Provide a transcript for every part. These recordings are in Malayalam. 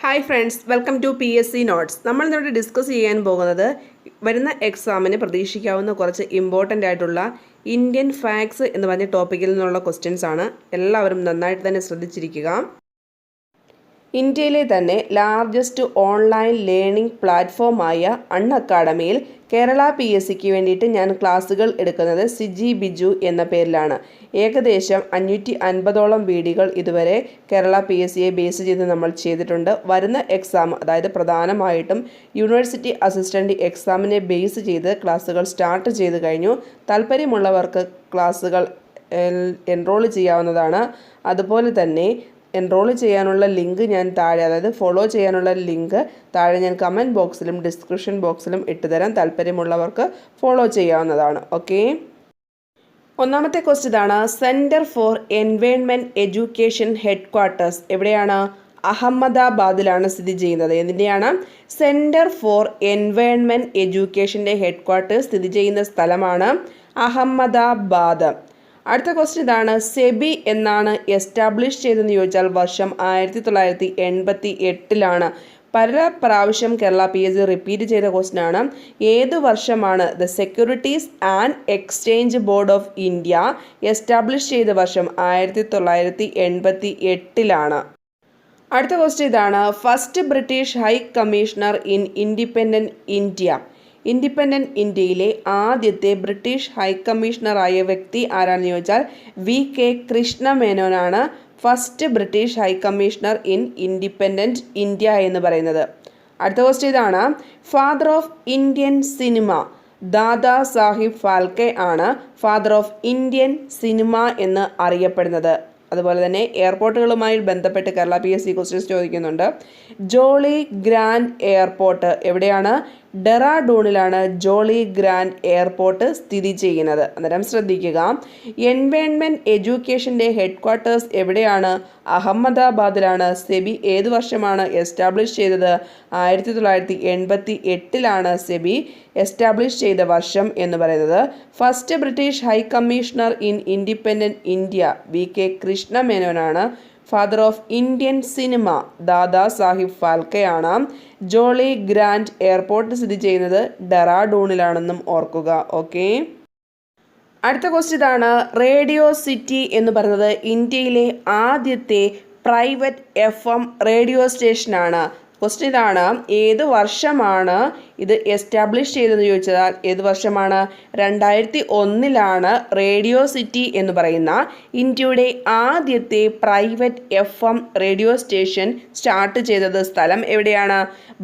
Hi friends, welcome to PSC notes. നമ്മൾ ഇന്നിവിടെ ഡിസ്കസ് ചെയ്യാൻ പോകുന്നത് വരുന്ന എക്സാമിന് പ്രതീക്ഷിക്കാവുന്ന കുറച്ച് ഇമ്പോർട്ടൻ്റ് ആയിട്ടുള്ള ഇന്ത്യൻ ഫാക്ട്സ് എന്ന് പറഞ്ഞ ടോപ്പിക്കിൽ നിന്നുള്ള ക്വസ്റ്റ്യൻസ് ആണ്. എല്ലാവരും നന്നായിട്ട് തന്നെ ശ്രദ്ധിച്ചിരിക്കുക. ഇന്ത്യയിലെ തന്നെ ലാർജസ്റ്റ് ഓൺലൈൻ ലേണിംഗ് പ്ലാറ്റ്ഫോമായ അൺഅക്കാഡമിയിൽ കേരള PSCക്ക് വേണ്ടിയിട്ട് ഞാൻ ക്ലാസ്സുകൾ എടുക്കുന്നത് സിജി ബിജു എന്ന പേരിലാണ്. ഏകദേശം 550ഓളം വീഡിയോകൾ ഇതുവരെ കേരള PSCയെ ബേസ് ചെയ്ത് നമ്മൾ ചെയ്തിട്ടുണ്ട്. വരുന്ന എക്സാം, അതായത് പ്രധാനമായിട്ടും യൂണിവേഴ്സിറ്റി അസിസ്റ്റൻ്റ് എക്സാമിനെ ബേസ് ചെയ്ത് ക്ലാസ്സുകൾ സ്റ്റാർട്ട് ചെയ്ത് കഴിഞ്ഞു. താല്പര്യമുള്ളവർക്ക് ക്ലാസ്സുകൾ എൻറോൾ ചെയ്യാവുന്നതാണ്. അതുപോലെ തന്നെ എൻറോൾ ചെയ്യാനുള്ള ലിങ്ക് ഞാൻ താഴെ, അതായത് ഫോളോ ചെയ്യാനുള്ള ലിങ്ക് താഴെ ഞാൻ കമൻറ്റ് ബോക്സിലും ഡിസ്ക്രിപ്ഷൻ ബോക്സിലും ഇട്ടുതരാം. താല്പര്യമുള്ളവർക്ക് ഫോളോ ചെയ്യാവുന്നതാണ്. ഓക്കെ, ഒന്നാമത്തെ ക്വസ്റ്റ്യൻ ആണ്, centre for environment education headquarters എവിടെയാണ്? അഹമ്മദാബാദിലാണ് സ്ഥിതി ചെയ്യുന്നത്. എന്തിൻ്റെയാണ്? സെൻറ്റർ ഫോർ എൻവയോൺമെൻറ്റ് എഡ്യൂക്കേഷൻ്റെ ഹെഡ് ക്വാർട്ടേഴ്സ് സ്ഥിതി ചെയ്യുന്ന സ്ഥലമാണ് അഹമ്മദാബാദ്. അടുത്ത ക്വസ്റ്റ്യൻ ഇതാണ്, സെബി എന്നാണ് എസ്റ്റാബ്ലിഷ് ചെയ്തതെന്ന് ചോദിച്ചാൽ വർഷം 1988 പല പ്രാവശ്യം കേരള PSC റിപ്പീറ്റ് ചെയ്ത ക്വസ്റ്റ്യൻ ആണ്. ഏത് വർഷമാണ് the securities and exchange board of India establish ചെയ്ത വർഷം? 1988. അടുത്ത ക്വസ്റ്റ്യൻ ഇതാണ്, first British high commissioner in independent India. Independent ഇന്ത്യയിലെ ആദ്യത്തെ ബ്രിട്ടീഷ് ഹൈ കമ്മീഷണറായ വ്യക്തി ആരാണെന്ന് ചോദിച്ചാൽ VK കൃഷ്ണ മേനോനാണ് first British high commissioner in independent India എന്ന് പറയുന്നത്. അടുത്ത ക്വസ്റ്റ്യൻ ഇതാണ്, father of Indian cinema. Dada Saheb Phalke ആണ് ഫാദർ ഓഫ് ഇന്ത്യൻ സിനിമ എന്ന് അറിയപ്പെടുന്നത്. അതുപോലെ തന്നെ എയർപോർട്ടുകളുമായി ബന്ധപ്പെട്ട് കേരള PSC ക്വസ്റ്റ്യൻസ് ചോദിക്കുന്നുണ്ട്. ജോളി ഗ്രാൻഡ് എയർപോർട്ട് എവിടെയാണ്? ഡെറാഡൂണിലാണ് ജോളി ഗ്രാൻഡ് എയർപോർട്ട് സ്ഥിതി ചെയ്യുന്നത്. അന്നേരം ശ്രദ്ധിക്കുക, എൻവയോൺമെൻറ്റ് എഡ്യൂക്കേഷൻ്റെ ഹെഡ് ക്വാർട്ടേഴ്സ് എവിടെയാണ്? അഹമ്മദാബാദിലാണ്. സെബി ഏത് വർഷമാണ് എസ്റ്റാബ്ലിഷ് ചെയ്തത്? 1988 സെബി എസ്റ്റാബ്ലിഷ് ചെയ്ത വർഷം എന്ന് പറയുന്നത്. First British high commissioner in independent India VK Krishna മേനോനാണ്. Father of Indian cinema Dada Saheb Phalke ആണ്. ജോളി ഗ്രാൻഡ് എയർപോർട്ട് സ്ഥിതി ചെയ്യുന്നത് ഡെറാഡൂണിലാണെന്നും ഓർക്കുക. ഓക്കെ, അടുത്ത ക്വസ്റ്റ്യൻ ഇതാണ്, റേഡിയോ സിറ്റി എന്ന് പറയുന്നത് ഇന്ത്യയിലെ ആദ്യത്തെ പ്രൈവറ്റ് FM റേഡിയോ സ്റ്റേഷനാണ്. ക്വസ്റ്റ്യൻ ഇതാണ്, ഏത് വർഷമാണ് ഇത് എസ്റ്റാബ്ലിഷ് ചെയ്തതെന്ന് ചോദിച്ചാൽ ഏത് വർഷമാണ്? 2001 റേഡിയോ സിറ്റി എന്ന് പറയുന്ന ഇന്ത്യയുടെ ആദ്യത്തെ private FM radio station start ചെയ്തത്. സ്ഥലം എവിടെയാണ്?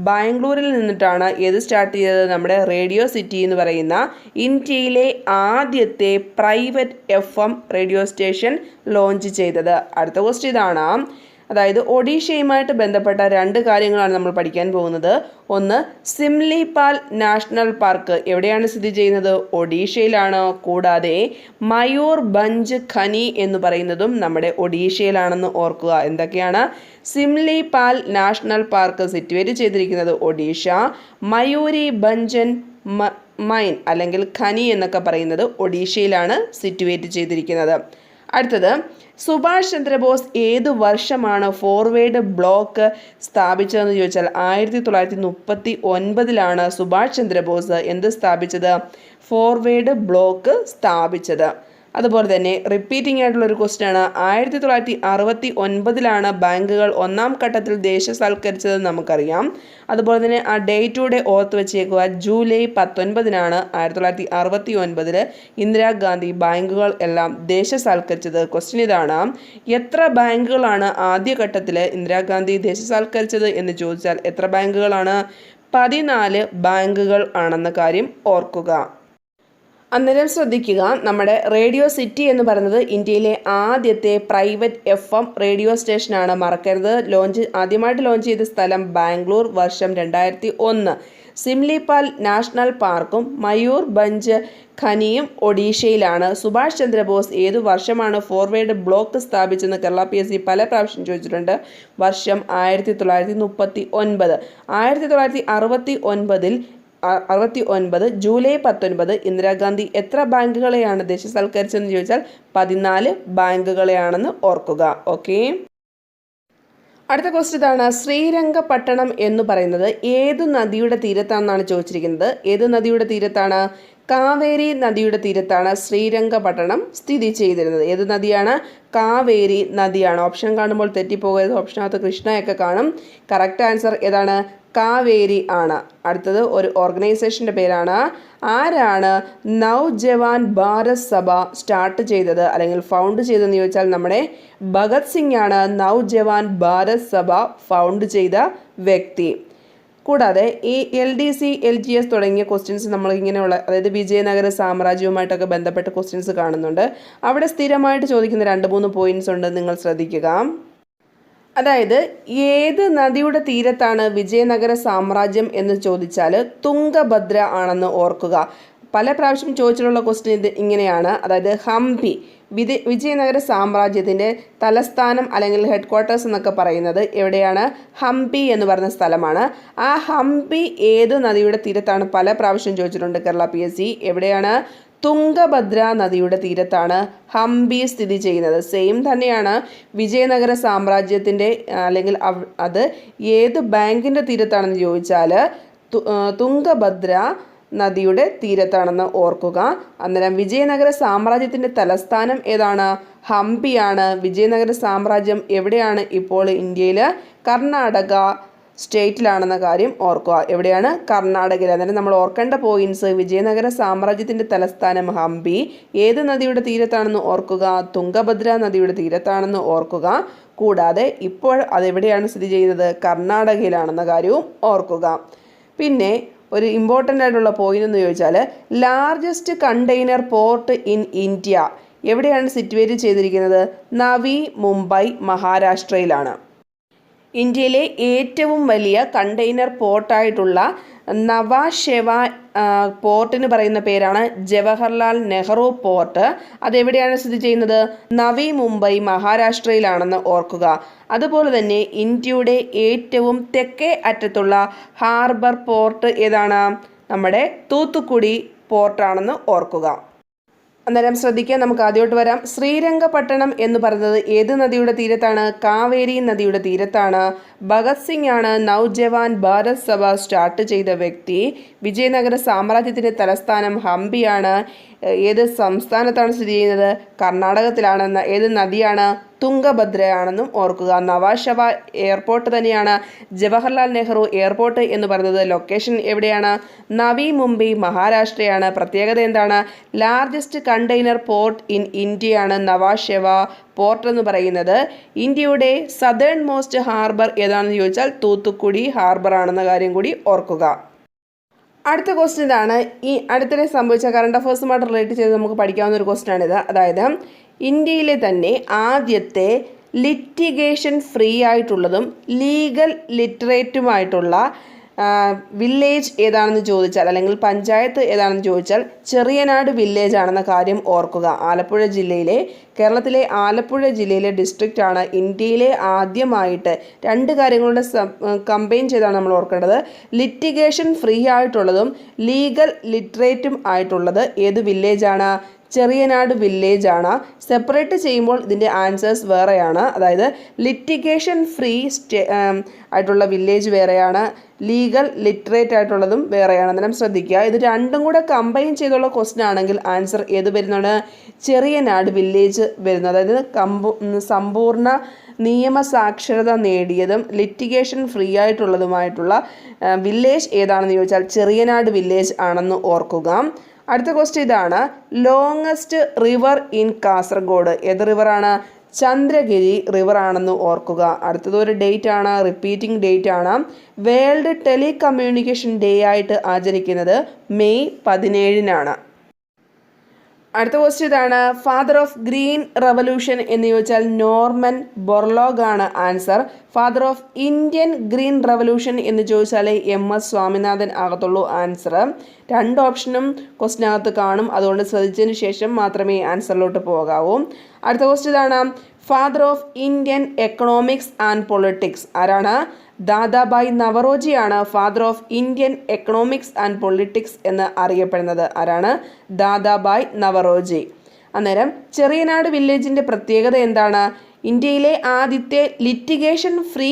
ബാംഗ്ലൂരിൽ നിന്നിട്ടാണ് ഏത് സ്റ്റാർട്ട് ചെയ്തത്? നമ്മുടെ റേഡിയോ സിറ്റി എന്ന് പറയുന്ന ഇന്ത്യയിലെ ആദ്യത്തെ private FM radio station launch ചെയ്തത്. അടുത്ത ക്വസ്റ്റ്യൻ ഇതാണ്, അതായത് ഒഡീഷയുമായിട്ട് ബന്ധപ്പെട്ട 2 കാര്യങ്ങളാണ് നമ്മൾ പഠിക്കാൻ പോകുന്നത്. ഒന്ന്, സിംലിപാൽ നാഷണൽ പാർക്ക് എവിടെയാണ് സ്ഥിതി ചെയ്യുന്നത്? ഒഡീഷയിലാണ്. കൂടാതെ മയൂർഭഞ്ച് ഖനി എന്ന് പറയുന്നതും നമ്മുടെ ഒഡീഷയിലാണെന്ന് ഓർക്കുക. എന്തൊക്കെയാണ്? സിംലിപാൽ നാഷണൽ പാർക്ക് സിറ്റുവേറ്റ് ചെയ്തിരിക്കുന്നത് ഒഡീഷ. മയൂരി ഭഞ്ചൻ മൈൻ അല്ലെങ്കിൽ ഖനി എന്നൊക്കെ പറയുന്നത് ഒഡീഷയിലാണ് സിറ്റുവേറ്റ് ചെയ്തിരിക്കുന്നത്. അടുത്തത്, സുഭാഷ് ചന്ദ്രബോസ് ഏത് വർഷമാണ് ഫോർവേഡ് ബ്ലോക്ക് സ്ഥാപിച്ചതെന്ന് ചോദിച്ചാൽ 1939 സുഭാഷ് ചന്ദ്രബോസ് എന്ത് സ്ഥാപിച്ചത്? ഫോർവേഡ് ബ്ലോക്ക് സ്ഥാപിച്ചത്. അതുപോലെ തന്നെ റിപ്പീറ്റിംഗ് ആയിട്ടുള്ള ഒരു ക്വസ്റ്റ്യൻ ആണ്, 1969 ബാങ്കുകൾ 1ാം ഘട്ടത്തിൽ ദേശസാൽക്കരിച്ചതെന്ന് നമുക്കറിയാം. അതുപോലെ തന്നെ ആ ഡേറ്റൂടെ ഓർത്ത് വെച്ചേക്കുക, ജൂലൈ 19 1969 ഇന്ദിരാഗാന്ധി ബാങ്കുകൾ എല്ലാം ദേശസാൽക്കരിച്ചത്. ക്വസ്റ്റ്യൻ ഇതാണ്, എത്ര ബാങ്കുകളാണ് ആദ്യഘട്ടത്തിൽ ഇന്ദിരാഗാന്ധി ദേശസാൽക്കരിച്ചത് എന്ന് ചോദിച്ചാൽ എത്ര ബാങ്കുകളാണ്? 14 ബാങ്കുകൾ ആണെന്ന കാര്യം ഓർക്കുക. അന്നേരം ശ്രദ്ധിക്കുക, നമ്മുടെ റേഡിയോ സിറ്റി എന്ന് പറയുന്നത് ഇന്ത്യയിലെ ആദ്യത്തെ പ്രൈവറ്റ് FM റേഡിയോ സ്റ്റേഷനാണ്. മറക്കരുത്. ആദ്യമായിട്ട് ലോഞ്ച് ചെയ്ത സ്ഥലം ബാംഗ്ലൂർ, വർഷം 2001. സിംലിപാൽ നാഷണൽ പാർക്കും മയൂർഭഞ്ച് ഖനിയും ഒഡീഷയിലാണ്. സുഭാഷ് ചന്ദ്രബോസ് ഏതു വർഷമാണ് ഫോർവേഡ് ബ്ലോക്ക് സ്ഥാപിച്ചെന്ന് കേരള PSC പല പ്രാവശ്യം ചോദിച്ചിട്ടുണ്ട്. വർഷം 1939. 1969 ജൂലൈ 19 ഇന്ദിരാഗാന്ധി എത്ര ബാങ്കുകളെയാണ് ദേശസാൽക്കരിച്ചതെന്ന് ചോദിച്ചാൽ 14 ബാങ്കുകളെയാണെന്ന് ഓർക്കുക. ഓക്കെ, അടുത്ത ക്വസ്റ്റ്യൻ ഇതാണ്. ശ്രീരംഗപട്ടണം എന്ന് പറയുന്നത് ഏതു നദിയുടെ തീരത്താണെന്നാണ് ചോദിച്ചിരിക്കുന്നത്. ഏത് നദിയുടെ തീരത്താണ്? കാവേരി നദിയുടെ തീരത്താണ് ശ്രീരംഗപട്ടണം സ്ഥിതി ചെയ്തിരുന്നത്. ഏത് നദിയാണ്? കാവേരി നദിയാണ്. ഓപ്ഷൻ കാണുമ്പോൾ തെറ്റിപ്പോകരുത്. ഓപ്ഷനകത്ത് കൃഷ്ണയൊക്കെ കാണും. കറക്റ്റ് ആൻസർ ഏതാണ്? കാവേരി ആണ്. അടുത്തത് ഒരു ഓർഗനൈസേഷൻ്റെ പേരാണ്. ആരാണ് നവജവാൻ ഭാരത് സഭ സ്റ്റാർട്ട് ചെയ്തത് അല്ലെങ്കിൽ ഫൗണ്ട് ചെയ്തതെന്ന് ചോദിച്ചാൽ നമ്മുടെ ഭഗത് സിംഗ് ആണ് നവജവാൻ ഭാരത് സഭ ഫൗണ്ട് ചെയ്ത വ്യക്തി. കൂടാതെ ഈ LDC LGS തുടങ്ങിയ ക്വസ്റ്റ്യൻസ് നമ്മൾ ഇങ്ങനെയുള്ള, അതായത് വിജയനഗര സാമ്രാജ്യവുമായിട്ടൊക്കെ ബന്ധപ്പെട്ട ക്വസ്റ്റ്യൻസ് കാണുന്നുണ്ട്. അവിടെ സ്ഥിരമായിട്ട് ചോദിക്കുന്ന 2-3 പോയിന്റ്സ് ഉണ്ട്, നിങ്ങൾ ശ്രദ്ധിക്കുക. അതായത് ഏത് നദിയുടെ തീരത്താണ് വിജയനഗര സാമ്രാജ്യം എന്ന് ചോദിച്ചാൽ തുംഗഭദ്ര ആണെന്ന് ഓർക്കുക. പല പ്രാവശ്യം ചോദിച്ചിട്ടുള്ള ക്വസ്റ്റ്യൻ ഇത് ഇങ്ങനെയാണ്. അതായത് ഹംപി, വിജയനഗര സാമ്രാജ്യത്തിൻ്റെ തലസ്ഥാനം അല്ലെങ്കിൽ ഹെഡ് ക്വാർട്ടേഴ്സ് എന്നൊക്കെ പറയുന്നത് എവിടെയാണ്? ഹംപി എന്ന് പറയുന്ന സ്ഥലമാണ്. ആ ഹംപി ഏത് നദിയുടെ തീരത്താണ്? പല പ്രാവശ്യം ചോദിച്ചിട്ടുണ്ട് കേരള PSC. എവിടെയാണ്? തുംഗഭദ്ര നദിയുടെ തീരത്താണ് ഹംപി സ്ഥിതി ചെയ്യുന്നത്. സെയിം തന്നെയാണ് വിജയനഗര സാമ്രാജ്യത്തിൻ്റെ അല്ലെങ്കിൽ അത് ഏത് ബാങ്കിൻ്റെ തീരത്താണെന്ന് ചോദിച്ചാൽ തുംഗഭദ്ര നദിയുടെ തീരത്താണെന്ന് ഓർക്കുക. അന്നേരം വിജയനഗര സാമ്രാജ്യത്തിൻ്റെ തലസ്ഥാനം ഏതാണ്? ഹംപിയാണ്. വിജയനഗര സാമ്രാജ്യം എവിടെയാണ് ഇപ്പോൾ? ഇന്ത്യയിൽ കർണാടക സ്റ്റേറ്റിലാണെന്ന കാര്യം ഓർക്കുക. എവിടെയാണ്? കർണാടകയിൽ. അന്നേരം നമ്മൾ ഓർക്കേണ്ട പോയിന്റ്സ്: വിജയനഗര സാമ്രാജ്യത്തിൻ്റെ തലസ്ഥാനം ഹംപി, ഏത് നദിയുടെ തീരത്താണെന്ന് ഓർക്കുക? തുംഗഭദ്ര നദിയുടെ തീരത്താണെന്ന് ഓർക്കുക. കൂടാതെ ഇപ്പോൾ അതെവിടെയാണ് സ്ഥിതി ചെയ്യുന്നത്? കർണാടകയിലാണെന്ന കാര്യവും ഓർക്കുക. പിന്നെ ഒരു ഇമ്പോർട്ടൻ്റ് ആയിട്ടുള്ള പോയിന്റ് എന്ന് ചോദിച്ചാൽ largest container port in India എവിടെയാണ് സിറ്റുവേറ്റ് ചെയ്തിരിക്കുന്നത്? നവി മുംബൈ, മഹാരാഷ്ട്രയിലാണ്. ഇന്ത്യയിലെ ഏറ്റവും വലിയ കണ്ടെയ്നർ പോർട്ടായിട്ടുള്ള നവാഷെവ പോർട്ടിന് പറയുന്ന പേരാണ് ജവഹർലാൽ നെഹ്റു പോർട്ട്. അതെവിടെയാണ് സ്ഥിതി ചെയ്യുന്നത്? നവി മുംബൈ, മഹാരാഷ്ട്രയിലാണെന്ന് ഓർക്കുക. അതുപോലെ തന്നെ ഇന്ത്യയുടെ ഏറ്റവും തെക്കേ അറ്റത്തുള്ള ഹാർബർ പോർട്ട് ഏതാണ്? നമ്മുടെ തൂത്തുക്കുടി പോർട്ടാണെന്ന് ഓർക്കുക. അന്നേരം ശ്രദ്ധിക്കുക, നമുക്ക് ആദ്യമായിട്ട് വരാം. ശ്രീരംഗപട്ടണം എന്ന് പറയുന്നത് ഏത് നദിയുടെ തീരത്താണ്? കാവേരി നദിയുടെ തീരത്താണ്. ഭഗത് സിംഗ് ആണ് നവജവാൻ ഭാരത് സഭ സ്റ്റാർട്ട് ചെയ്ത വ്യക്തി. വിജയനഗര സാമ്രാജ്യത്തിൻ്റെ തലസ്ഥാനം ഹംപിയാണ്. ഏത് സംസ്ഥാനത്താണ് സ്ഥിതി ചെയ്യുന്നത്? കർണാടകത്തിലാണെന്ന്. ഏത് നദിയാണ്? തുംഗഭദ്രയാണെന്നും ഓർക്കുക. നവാഷവ എയർപോർട്ട് തന്നെയാണ് ജവഹർലാൽ നെഹ്റു എയർപോർട്ട് എന്ന് പറയുന്നത്. ലൊക്കേഷൻ എവിടെയാണ്? നവി മുംബൈ, മഹാരാഷ്ട്രയാണ്. പ്രത്യേകത എന്താണ്? ലാർജസ്റ്റ് കണ്ടെയ്നർ പോർട്ട് ഇൻ ഇന്ത്യയാണ് നവാഷെവ പോർട്ട് എന്ന് പറയുന്നത്. ഇന്ത്യയുടെ സദേൺ മോസ്റ്റ് ഹാർബർ ഏതാണെന്ന് ചോദിച്ചാൽ തൂത്തുക്കുടി ഹാർബർ ആണെന്ന കാര്യം കൂടി ഓർക്കുക. അടുത്ത ക്വസ്റ്റ്യൻ ഇതാണ്. ഈ അടുത്തിടെ സംഭവിച്ച കറണ്ട് അഫയേഴ്സുമായിട്ട് റിലേറ്റ് ചെയ്ത് നമുക്ക് പഠിക്കാവുന്ന ഒരു ക്വസ്റ്റ്യൻ ആണിത്. അതായത് ഇന്ത്യയിലെ തന്നെ ആദ്യത്തെ ലിറ്റിഗേഷൻ ഫ്രീ ആയിട്ടുള്ളതും ലീഗൽ ലിറ്ററേറ്റുമായിട്ടുള്ള വില്ലേജ് ഏതാണെന്ന് ചോദിച്ചാൽ, അല്ലെങ്കിൽ പഞ്ചായത്ത് ഏതാണെന്ന് ചോദിച്ചാൽ ചെറിയനാട് വില്ലേജ് ആണെന്ന കാര്യം ഓർക്കുക. ആലപ്പുഴ ജില്ലയിലെ, കേരളത്തിലെ ആലപ്പുഴ ജില്ലയിലെ ഡിസ്ട്രിക്റ്റ് ആണ് ഇന്ത്യയിലെ ആദ്യമായിട്ട് 2 കാര്യങ്ങളുടെ കമ്പൈൻ ചെയ്താണ് നമ്മൾ ഓർക്കേണ്ടത്. ലിറ്റിഗേഷൻ ഫ്രീ ആയിട്ടുള്ളതും ലീഗൽ ലിറ്ററേറ്റും ആയിട്ടുള്ളത് ഏത് വില്ലേജാണ്? ചെറിയനാട് വില്ലേജ് ആണ്. സെപ്പറേറ്റ് ചെയ്യുമ്പോൾ ഇതിൻ്റെ ആൻസേഴ്സ് വേറെയാണ്. അതായത് ലിറ്റിഗേഷൻ ഫ്രീ ആയിട്ടുള്ള വില്ലേജ് വേറെയാണ്, ലീഗൽ ലിറ്ററേറ്റ് ആയിട്ടുള്ളതും വേറെയാണ്. അന്നേരം ശ്രദ്ധിക്കുക, ഇത് രണ്ടും കൂടെ കമ്പൈൻ ചെയ്തുള്ള ക്വസ്റ്റ്യൻ ആണെങ്കിൽ ആൻസർ ഏത് വരുന്നതാണ്? ചെറിയനാട് വില്ലേജ് വരുന്നത്. അതായത് സമ്പൂർണ്ണ നിയമസാക്ഷരത നേടിയതും ലിറ്റിഗേഷൻ ഫ്രീ ആയിട്ടുള്ളതുമായിട്ടുള്ള വില്ലേജ് ഏതാണെന്ന് ചോദിച്ചാൽ ചെറിയനാട് വില്ലേജ് ആണെന്ന് ഓർക്കുക. അടുത്ത ക്വസ്റ്റ്യൻ ഇതാണ്. ലോങ്ങസ്റ്റ് റിവർ ഇൻ കാസർഗോഡ് ഏത് റിവറാണ്? ചന്ദ്രഗിരി റിവർ ആണെന്ന് ഓർക്കുക. അടുത്തത് ഒരു ഡേറ്റ് ആണ്, റിപ്പീറ്റിംഗ് ഡേറ്റ് ആണ്. വേൾഡ് ടെലികമ്മ്യൂണിക്കേഷൻ ഡേ ആയിട്ട് ആചരിക്കുന്നത് മെയ് 17-നാണ്. അടുത്ത ക്വസ്റ്റ്യൻ ഇതാണ്. ഫാദർ ഓഫ് ഗ്രീൻ റവല്യൂഷൻ എന്ന് ചോദിച്ചാൽ നോർമൻ ബോർലോഗ് ആണ് answer. Father of Indian green revolution എന്ന് ചോദിച്ചാൽ MS സ്വാമിനാഥൻ ആകത്തുള്ളൂ ആൻസർ. 2 ഓപ്ഷനും ക്വസ്റ്റിനകത്ത് കാണും, അതുകൊണ്ട് ശ്രദ്ധിച്ചതിന് ശേഷം മാത്രമേ ആൻസറിലോട്ട് പോകാവൂ. അടുത്ത ക്വസ്റ്റ്യൻ ഇതാണ്. Father of Indian economics and politics ആരാണ്? ദാദാബായ് നവറോജിയാണ് father of Indian economics and politics എന്ന് അറിയപ്പെടുന്നത്. ആരാണ്? ദാദാബായ് നവറോജി. അന്നേരം ചെറിയനാട് വില്ലേജിൻ്റെ പ്രത്യേകത എന്താണ്? ഇന്ത്യയിലെ ആദ്യത്തെ litigation free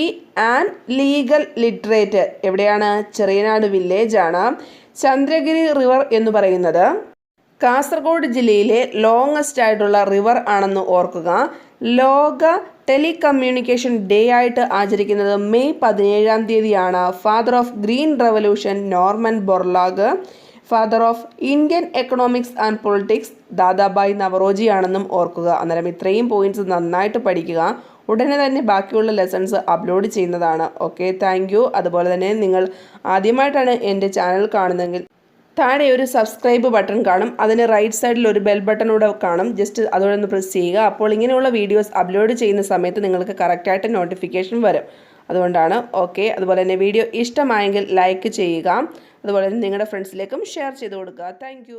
and legal literate എവിടെയാണ്? ചെറിയനാട് വില്ലേജ് ആണ്. ചന്ദ്രഗിരി റിവർ എന്ന് പറയുന്നത് കാസർഗോഡ് ജില്ലയിലെ ലോങ്ങസ്റ്റ് ആയിട്ടുള്ള റിവർ ആണെന്ന് ഓർക്കുക. ലോക ടെലികമ്മ്യൂണിക്കേഷൻ ഡേ ആയിട്ട് ആചരിക്കുന്നത് മെയ് 17-ാം തീയതിയാണ്. Father of green revolution Norman Borlaug. Father of Indian economics and politics Dadabhai Naoroji ആണെന്നും ഓർക്കുക. അന്നേരം ഇത്രയും പോയിന്റ്സ് നന്നായിട്ട് പഠിക്കുക. ഉടനെ തന്നെ ബാക്കിയുള്ള ലെസൺസ് അപ്ലോഡ് ചെയ്യുന്നതാണ്. Okay, thank you. അതുപോലെ തന്നെ നിങ്ങൾ ആദ്യമായിട്ടാണ് എൻ്റെ ചാനൽ കാണുന്നതെങ്കിൽ താഴെ ഒരു സബ്സ്ക്രൈബ് ബട്ടൺ കാണും. അതിന് റൈറ്റ് സൈഡിൽ ഒരു ബെൽ ബട്ടൺ കൂടെ കാണും. ജസ്റ്റ് അതോടെ ഒന്ന് പ്രസ് ചെയ്യുക. അപ്പോൾ ഇങ്ങനെയുള്ള വീഡിയോസ് അപ്ലോഡ് ചെയ്യുന്ന സമയത്ത് നിങ്ങൾക്ക് കറക്റ്റായിട്ട് നോട്ടിഫിക്കേഷൻ വരും. അതുകൊണ്ടാണ്. ഓക്കെ, അതുപോലെ തന്നെ വീഡിയോ ഇഷ്ടമായെങ്കിൽ ലൈക്ക് ചെയ്യുക. അതുപോലെ തന്നെ നിങ്ങളുടെ ഫ്രണ്ട്സിലേക്കും ഷെയർ ചെയ്ത് കൊടുക്കുക. താങ്ക്